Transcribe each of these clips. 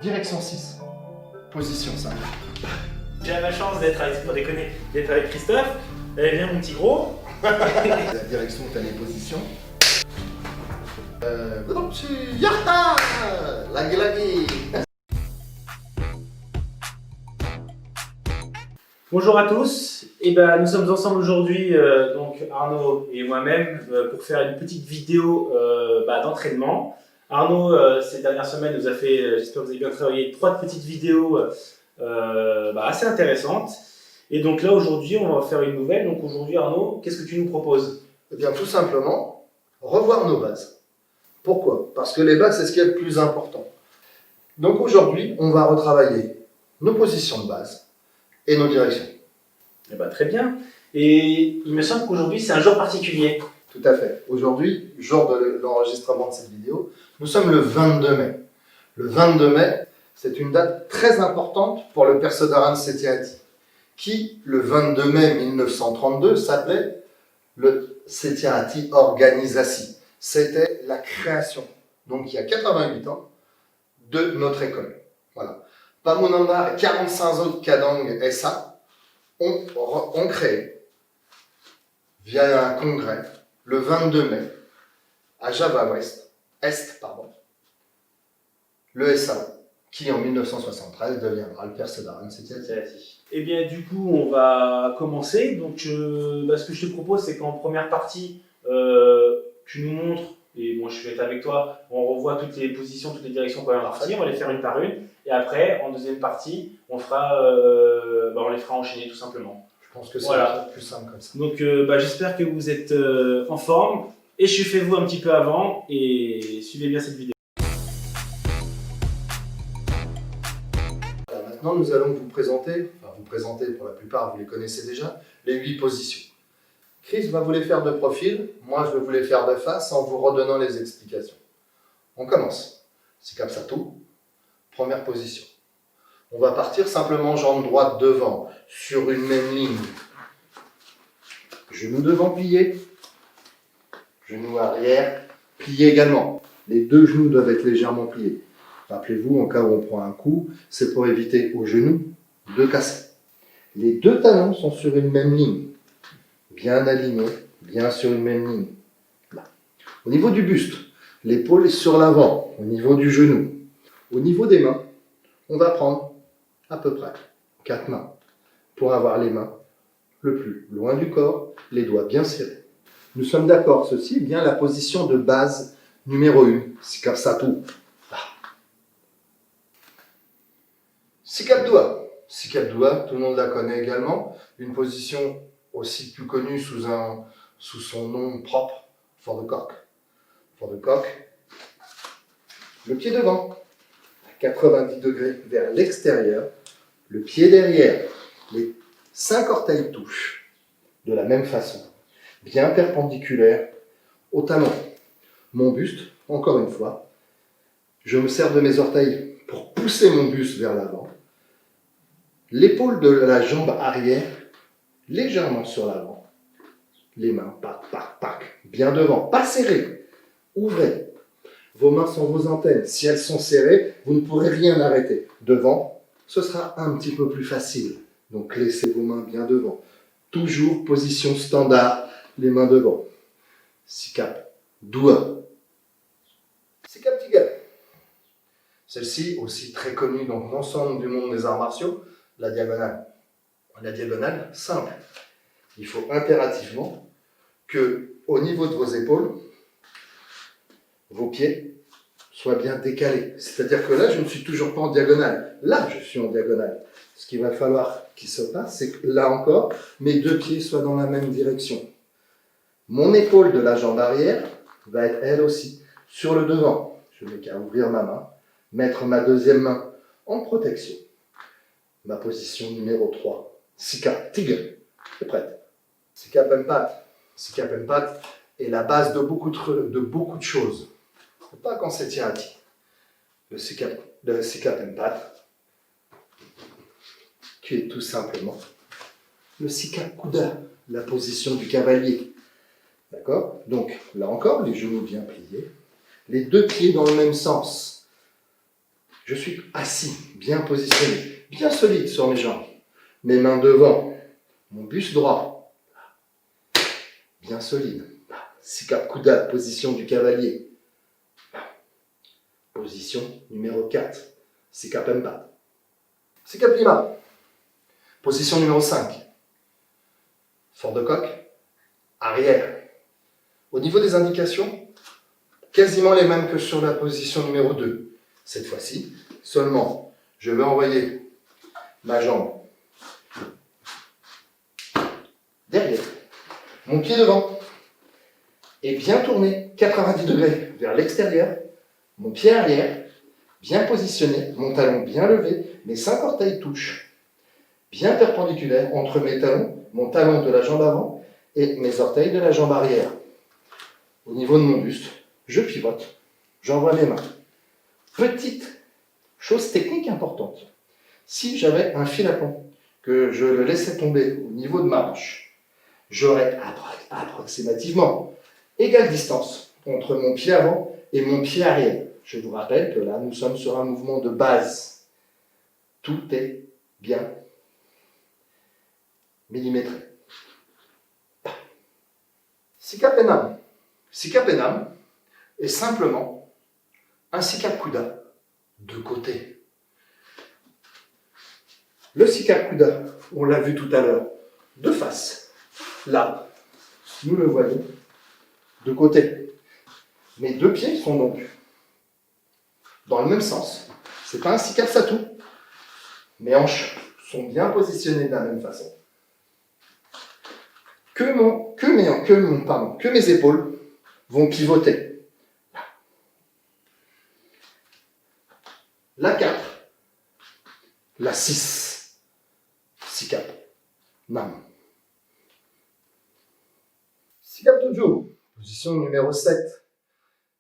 Direction 6. Position 5. J'ai la chance d'être avec, pour déconner, d'être avec Christophe. Allez, viens mon petit gros. La direction, t'as les positions. Yaha! Lagi. Bonjour à tous. Nous sommes ensemble aujourd'hui, donc Arnaud et moi-même, pour faire une petite vidéo d'entraînement. Arnaud, ces dernières semaines, nous a fait, j'espère que vous avez bien travaillé, 3 petites vidéos assez intéressantes. Et donc là, aujourd'hui, on va faire une nouvelle. Donc aujourd'hui, Arnaud, qu'est-ce que tu nous proposes? Eh bien, tout simplement, revoir nos bases. Pourquoi? Parce que les bases, c'est ce qui est le plus important. Donc aujourd'hui, on va retravailler nos positions de base et nos directions. Très bien. Et il me semble qu'aujourd'hui, c'est un jour particulier. Tout à fait. Aujourd'hui, jour de l'enregistrement de cette vidéo, nous sommes le 22 mai. Le 22 mai, c'est une date très importante pour le Perseverance Setiaati, qui, le 22 mai 1932, s'appelait le Setiaati Organisasi. C'était la création, donc il y a 88 ans, de notre école. Voilà. Pamunanda et 45 autres Kadang SA ont créé, via un congrès, le 22 mai, à Java Est, le SA, qui en 1973 deviendra le Perseverance Setiaati. Eh bien, du coup, on va commencer. Donc, ce que je te propose, c'est qu'en première partie, tu nous montres, et moi je vais être avec toi, on revoit toutes les positions, toutes les directions qu'on va partir, on va les faire une par une, et après, en deuxième partie, on les fera enchaîner tout simplement. Je pense que c'est plus simple comme ça. Donc, j'espère que vous êtes en forme, échauffez-vous un petit peu avant, et suivez bien cette vidéo. Alors maintenant, nous allons vous présenter pour la plupart, vous les connaissez déjà, les 8 positions. Chris va vous les faire de profil, moi je vais vous les faire de face en vous redonnant les explications. On commence. Sikap Satu, première position. On va partir simplement jambe droite devant, sur une même ligne. Genou devant plié, genou arrière plié également. Les deux genoux doivent être légèrement pliés. Rappelez-vous, en cas où on prend un coup, c'est pour éviter au genou de casser. Les deux talons sont sur une même ligne. Bien aligné, bien sur une même ligne. Là. Au niveau du buste, l'épaule est sur l'avant, au niveau du genou. Au niveau des mains, on va prendre à peu près 4 mains pour avoir les mains le plus loin du corps, les doigts bien serrés. Nous sommes d'accord, ceci est bien la position de base numéro 1, Sikap Satu. Sikap Dua. Sikap Dua, tout le monde la connaît également, une position aussi plus connu sous son nom propre, for the cock. For the cock, le pied devant, à 90 degrés vers l'extérieur, le pied derrière, les 5 orteils touchent, de la même façon, bien perpendiculaire au talon. Mon buste, encore une fois, je me sers de mes orteils pour pousser mon buste vers l'avant, l'épaule de la jambe arrière légèrement sur l'avant, les mains, pac, bien devant, pas serrées, ouvrez. Vos mains sont vos antennes. Si elles sont serrées, vous ne pourrez rien arrêter. Devant, ce sera un petit peu plus facile. Donc laissez vos mains bien devant. Toujours position standard, les mains devant. Sikap Dua. Sikap Tiga. Celle-ci, aussi très connue dans l'ensemble du monde des arts martiaux, la diagonale. La diagonale, simple. Il faut impérativement que, au niveau de vos épaules, vos pieds soient bien décalés. C'est-à-dire que là, je ne suis toujours pas en diagonale. Là, je suis en diagonale. Ce qu'il va falloir qu'il se passe, c'est que là encore, mes deux pieds soient dans la même direction. Mon épaule de la jambe arrière va être, elle aussi, sur le devant. Je n'ai qu'à ouvrir ma main, mettre ma deuxième main en protection. Ma position numéro 3. Sikap Tigre, c'est prête. Sikap Empat. Sikap Empat est la base de beaucoup de choses. Pas qu'en Setiaati. Le Sikap Empat, qui est tout simplement le Sikap Kuda, la position du cavalier. D'accord? Donc, là encore, les genoux bien pliés, les deux pieds dans le même sens. Je suis assis, bien positionné, bien solide sur mes jambes. Mes mains devant, mon buste droit, bien solide. Sikap Kuda, position du cavalier. Position numéro 4, Sikap Empat. Sikap Lima, position numéro 5, fort de coq, arrière. Au niveau des indications, quasiment les mêmes que sur la position numéro 2. Cette fois-ci, seulement, je vais envoyer ma jambe derrière, mon pied devant, et bien tourné 90 degrés vers l'extérieur, mon pied arrière, bien positionné, mon talon bien levé, mes 5 orteils touchent, bien perpendiculaires entre mes talons, mon talon de la jambe avant et mes orteils de la jambe arrière. Au niveau de mon buste, je pivote, j'envoie mes mains. Petite chose technique importante, si j'avais un fil à plomb, que je le laissais tomber au niveau de ma hanche, j'aurais approximativement égale distance entre mon pied avant et mon pied arrière. Je vous rappelle que là, nous sommes sur un mouvement de base. Tout est bien millimétré. Sikap Enam. Sikap Enam est simplement un Sikap Kuda de côté. Le Sikap Kuda, on l'a vu tout à l'heure, de face. Là, nous le voyons de côté. Mes 2 pieds sont donc dans le même sens. Ce n'est pas un Sikap Satou. Mes hanches sont bien positionnées de la même façon. Que mes épaules vont pivoter. La 4, la 6, Sikap Nam. Sikap Tuju, position numéro 7.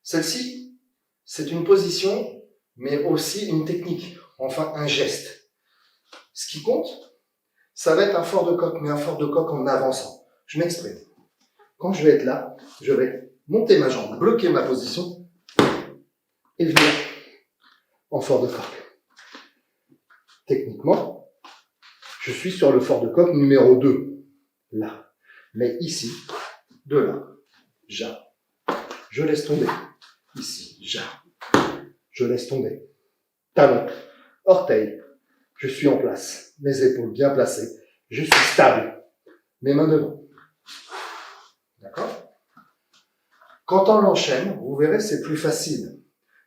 Celle-ci, c'est une position, mais aussi une technique, enfin un geste. Ce qui compte, ça va être un fort de coq, mais un fort de coq en avançant. Je m'exprime. Quand je vais être là, je vais monter ma jambe, bloquer ma position et venir en fort de coq. Techniquement, je suis sur le fort de coq numéro 2, là. Mais ici, de là, je laisse tomber. Ici, je laisse tomber. Talon, orteil, je suis en place. Mes épaules bien placées. Je suis stable. Mes mains devant. D'accord? Quand on l'enchaîne, vous verrez, c'est plus facile.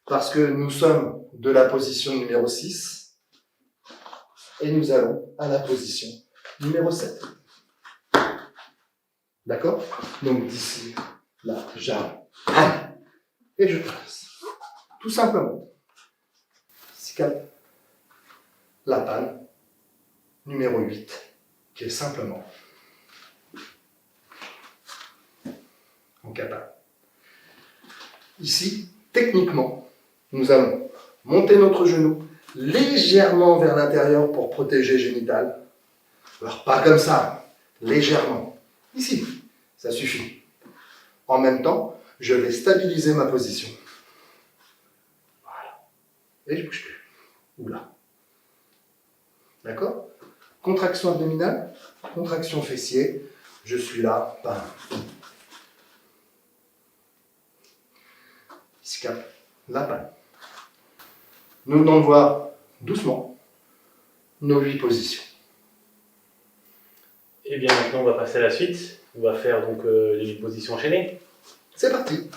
Parce que nous sommes de la position numéro 6 et nous allons à la position numéro 7. D'accord? Donc d'ici, là, j'arrive. Et je trace. Tout simplement. Sikap la panne numéro 8, qui est simplement en kata. Ici, techniquement, nous allons monter notre genou légèrement vers l'intérieur pour protéger génital. Alors pas comme ça, légèrement. Ici, ça suffit. En même temps, je vais stabiliser ma position. Voilà. Et je ne bouge plus. Oula. D'accord? Contraction abdominale, contraction fessier. Je suis là. Bam. Sikap la panne. Nous venons de voir doucement nos 8 positions. Et bien maintenant on va passer à la suite. On va faire donc les 8 positions enchaînées. C'est parti.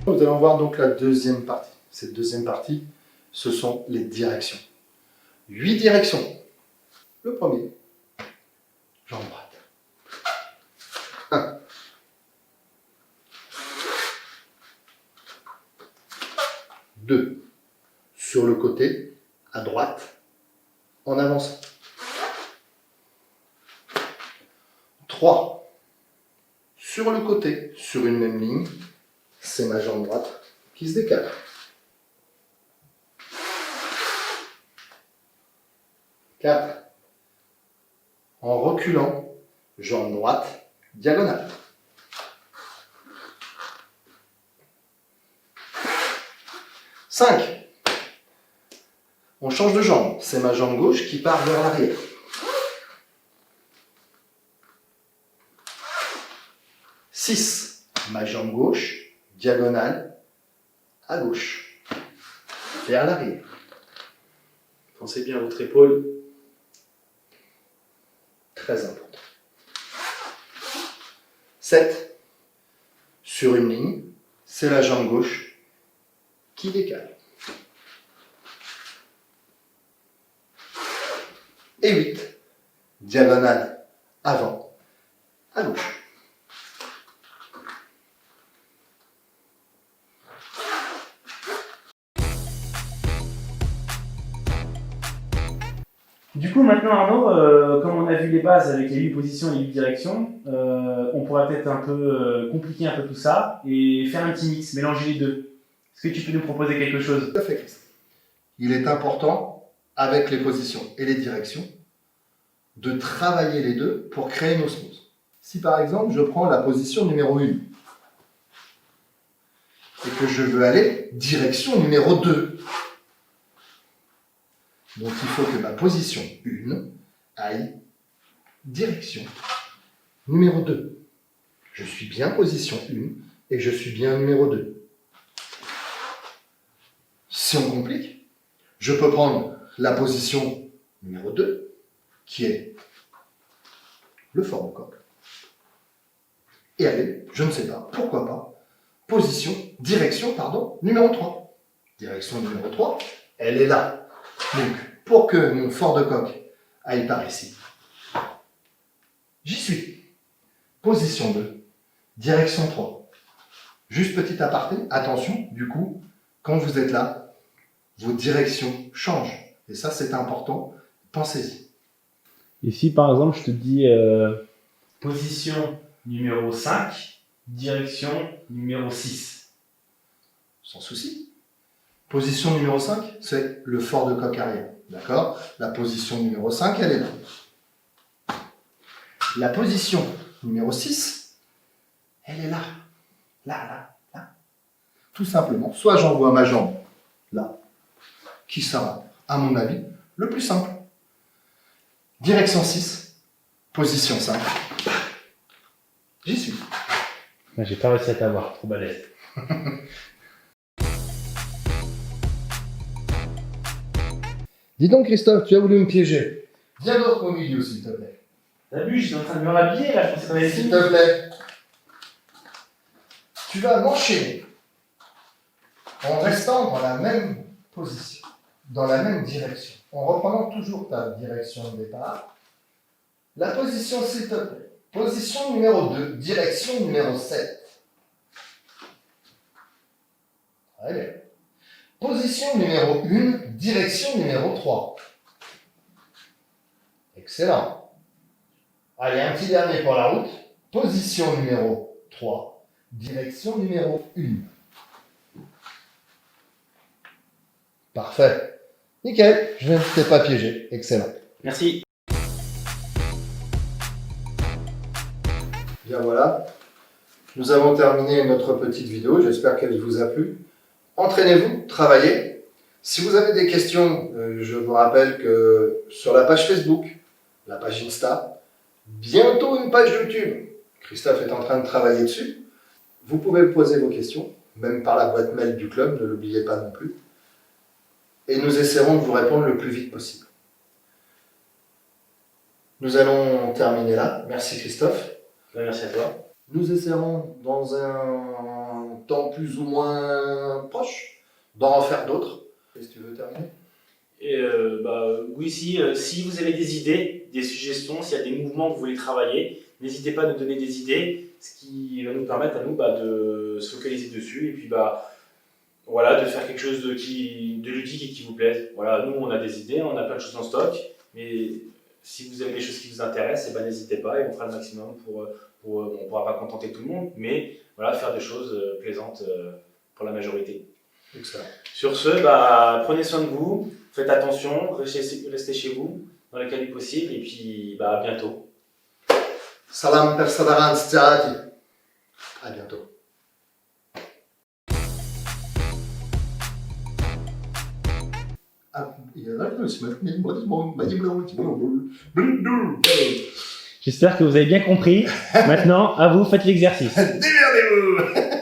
Nous allons voir donc la deuxième partie. Cette deuxième partie, ce sont les directions. 8 directions. Le premier, jambe droite. 1. 2. sur le côté, à droite, en avançant. 3. Sur le côté, sur une même ligne, c'est ma jambe droite qui se décale. 4. En reculant, jambe droite, diagonale. 5. On change de jambe. C'est ma jambe gauche qui part vers l'arrière. 6. Ma jambe gauche, diagonale, à gauche, vers l'arrière. Pensez bien à votre épaule. Très important. 7. Sur une ligne, c'est la jambe gauche qui décale. Et 8. Diagonale avant, à gauche. Du coup, maintenant Arnaud, comme on a vu les bases avec les 8 positions et les 8 directions, on pourra peut-être un peu compliquer un peu tout ça et faire un petit mix, mélanger les deux. Est-ce que tu peux nous proposer quelque chose? Tout à fait, Christ. Il est important, avec les positions et les directions, de travailler les deux pour créer une osmose. Si par exemple, je prends la position numéro 1 et que je veux aller direction numéro 2, donc il faut que ma position 1 aille direction numéro 2. Je suis bien position 1 et je suis bien numéro 2. Si on complique, je peux prendre la position numéro 2, qui est le fort de coq, et aller, je ne sais pas, pourquoi pas, direction numéro 3. Direction numéro 3, elle est là. Donc, pour que mon fort de coq aille par ici, j'y suis. Position 2, direction 3. Juste petit aparté, attention, du coup, quand vous êtes là, vos directions changent. Et ça, c'est important, pensez-y. Et si par exemple je te dis position numéro 5, direction numéro 6. Sans souci. Position numéro 5, c'est le fort de coq arrière. D'accord? La position numéro 5, elle est là. La position numéro 6, elle est là. Là. Tout simplement. Soit j'envoie ma jambe là, qui sera, à mon avis, le plus simple. Direction 6, position 5. J'y suis. J'ai pas réussi à t'avoir, trop balèze. Dis donc Christophe, tu as voulu me piéger. Viens donc au milieu, s'il te plaît. T'as vu, j'étais en train de me rhabiller là, je pensais qu'on avait S'il fini. te plaît. Tu vas m'enchaîner en restant dans la même position, dans la même direction, en reprenant toujours ta direction de départ. La position, s'il te plaît. Position numéro 2, direction numéro 7. Très bien. Position numéro 1, direction numéro 3. Excellent. Allez, un petit dernier pour la route. Position numéro 3, direction numéro 1. Parfait. Nickel, je ne t'ai pas piégé. Excellent. Merci. Bien voilà, nous avons terminé notre petite vidéo, j'espère qu'elle vous a plu. Entraînez-vous, travaillez. Si vous avez des questions, je vous rappelle que sur la page Facebook, la page Insta, bientôt une page YouTube. Christophe est en train de travailler dessus. Vous pouvez me poser vos questions, même par la boîte mail du club, ne l'oubliez pas non plus. Et nous essaierons de vous répondre le plus vite possible. Nous allons terminer là. Merci Christophe. Merci à toi. Nous essaierons dans un temps plus ou moins proche d'en refaire d'autres. Est-ce que tu veux terminer? Et oui, si vous avez des idées, des suggestions, s'il y a des mouvements que vous voulez travailler, n'hésitez pas à nous donner des idées, ce qui va nous permettre à nous de se focaliser dessus et puis voilà, de faire quelque chose de ludique et qui vous plaise. Voilà, nous on a des idées, on a plein de choses en stock, mais si vous avez des choses qui vous intéressent, eh ben, n'hésitez pas et on fera le maximum on ne pourra pas contenter tout le monde, mais voilà, faire des choses plaisantes pour la majorité. Excellent. Sur ce, bah, prenez soin de vous, faites attention, restez chez vous dans les cas du possible et puis bah, à bientôt. Salam perseverance, à bientôt. J'espère que vous avez bien compris. Maintenant, à vous, faites l'exercice. Démerdez-vous.